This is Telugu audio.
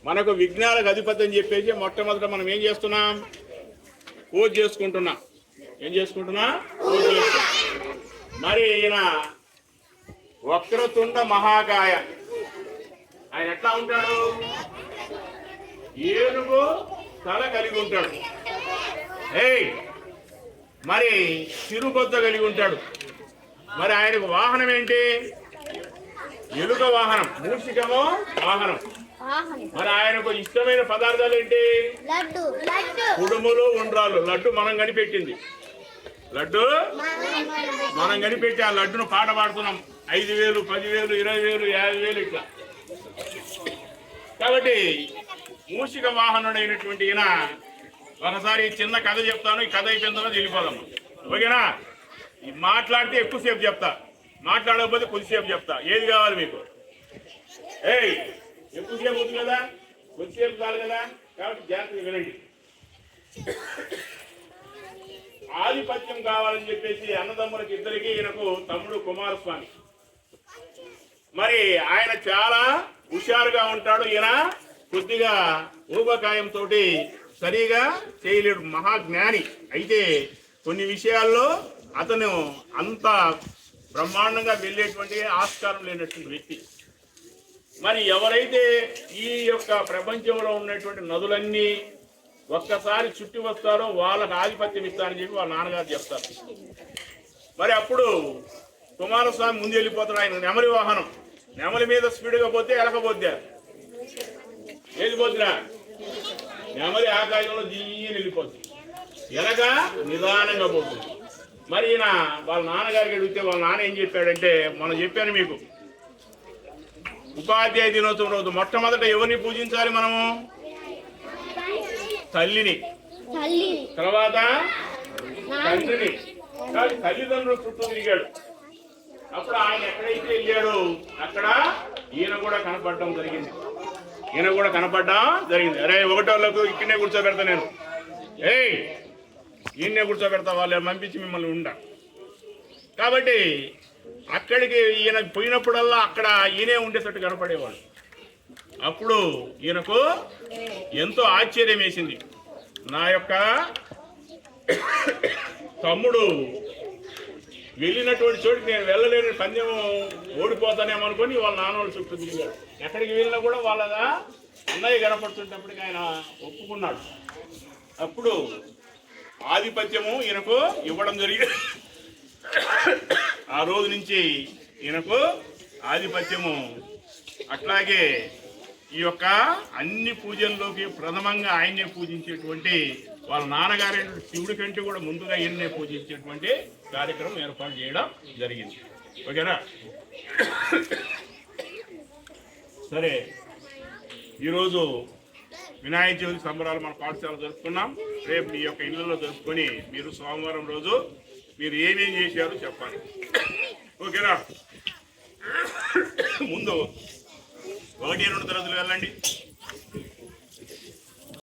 మనకు విఘ్నాలకు అధిపతి అని చెప్పేసి మొట్టమొదట మనం ఏం చేస్తున్నాం? పూజ చేసుకుంటున్నాం. ఏం చేసుకుంటున్నా? పూజ చేసుకుంటున్నాం. మరి ఈయన వక్రతుండ మహాకాయ, ఆయన ఎట్లా ఉంటాడు? ఏనుగు తల కలిగి ఉంటాడు. మరి చిరుబొద్ద కలిగి ఉంటాడు. మరి ఆయనకు వాహనం ఏంటి? ఎలుక వాహనం, మూషికమో వాహనం. మరి ఆయనకు ఇష్టమైన పదార్థాలు ఏంటి? కుడుములు, ఉండ్రాలు. లడ్డు మనం కనిపెట్టింది. లడ్డు మనం కనిపెట్టి ఆ లడ్డును పాట పాడుతున్నాం. 5,000, 10,000, 20,000, 50,000 ఇట్లా. కాబట్టి మూషిక వాహనుడైనటువంటి ఈయన ఒకసారి చిన్న కథ చెప్తాను. ఈ కథ అయిపోయిందో వెళ్ళిపోదాం. ఓకేనా? మాట్లాడితే ఎక్కువసేపు చెప్తా, మాట్లాడకపోతే కొద్దిసేపు చెప్తా. ఏది కావాలి మీకు? ఎక్కువసేపు వద్దు కదా, కొద్దిసేపు కాదు కదా. కాబట్టి జాగ్రత్తగా వినండి. ఆధిపత్యం కావాలని చెప్పేసి అన్నదమ్ములకి ఇద్దరికి ఈయనకు తమ్ముడు కుమారస్వామి. మరి ఆయన చాలా హుషారుగా ఉంటాడు. ఈయన కొద్దిగా ఊబకాయంతో సరిగా చేయలేడు. మహాజ్ఞాని. అయితే కొన్ని విషయాల్లో అతను అంత బ్రహ్మాండంగా వెళ్ళేటువంటి ఆస్కారం లేనటువంటి వ్యక్తి. మరి ఎవరైతే ఈ యొక్క ప్రపంచంలో ఉన్నటువంటి నదులన్నీ ఒక్కసారి చుట్టి వస్తారో వాళ్ళకి ఆధిపత్యం ఇస్తారని చెప్పి వాళ్ళ నాన్నగారు చెప్తారు. మరి అప్పుడు కుమారస్వామి ముందు వెళ్ళిపోతాడు. ఆయన నెమలి వాహనం. నెమలి మీద స్పీడ్గా పోతే ఎలకపోద్దా? ఏది పోతురా? నెమలి ఆకాశంలో దియ్యని వెళ్ళిపోతుంది. ఎలక నిదానంగా పోతుంది. మరి ఈయన వాళ్ళ నాన్నగారికి అడిగితే వాళ్ళ నాన్న ఏం చెప్పాడంటే, మనం చెప్పాను మీకు, ఉపాధ్యాయ దినోత్సవం రోజు మొట్టమొదట ఎవరిని పూజించాలి మనము? తల్లిని, తర్వాత తండ్రిని. తల్లిదండ్రులు చుట్టూ తిరిగాడు. అప్పుడు ఆయన ఎక్కడైతే వెళ్ళాడు అక్కడ ఈయన కూడా కనపడడం జరిగింది. అరే ఒకటోళ్ళకు ఇక్కడనే కూర్చోబెడతా నేను, ఈయన్నే కూర్చోబెడతా, వాళ్ళు పంపించి మిమ్మల్ని ఉండ. కాబట్టి అక్కడికి ఈయన పోయినప్పుడల్లా అక్కడ ఈయనే ఉండేటట్టు కనపడేవాడు. అప్పుడు ఈయనకు ఎంతో ఆశ్చర్యం వేసింది. నా యొక్క తమ్ముడు వెళ్ళినటువంటి చోటుకి నేను వెళ్ళలేని, పందెం ఓడిపోతానేమో అనుకొని వాళ్ళ నాన్నోళ్ళు చుట్టూ తిరిగాడు. ఎక్కడికి వెళ్ళినా కూడా వాళ్ళగా అన్నయ్య కనపడుతుంటప్పటికి ఆయన ఒప్పుకున్నాడు. అప్పుడు ఆధిపత్యము ఈయనకు ఇవ్వడం జరిగింది. ఆ రోజు నుంచి ఈయనకు ఆధిపత్యము. అట్లాగే ఈ యొక్క అన్ని పూజల్లోకి ప్రథమంగా ఆయన్నే పూజించేటువంటి వాళ్ళ నాన్నగారైన శివుడి కంటే కూడా ముందుగా ఈయన్నే పూజించేటువంటి కార్యక్రమం ఏర్పాటు చేయడం జరిగింది. ఓకేనా? సరే, ఈరోజు వినాయక చవితి సంబరాలు మన పాఠశాల జరుపుకున్నాం. రేపు మీ యొక్క ఇళ్లలో జరుపుకొని మీరు సోమవారం రోజు మీరు ఏమేం చేశారో చెప్పాలి. ఓకేనా? ముందు 1, 2 తరగతులు వెళ్ళండి.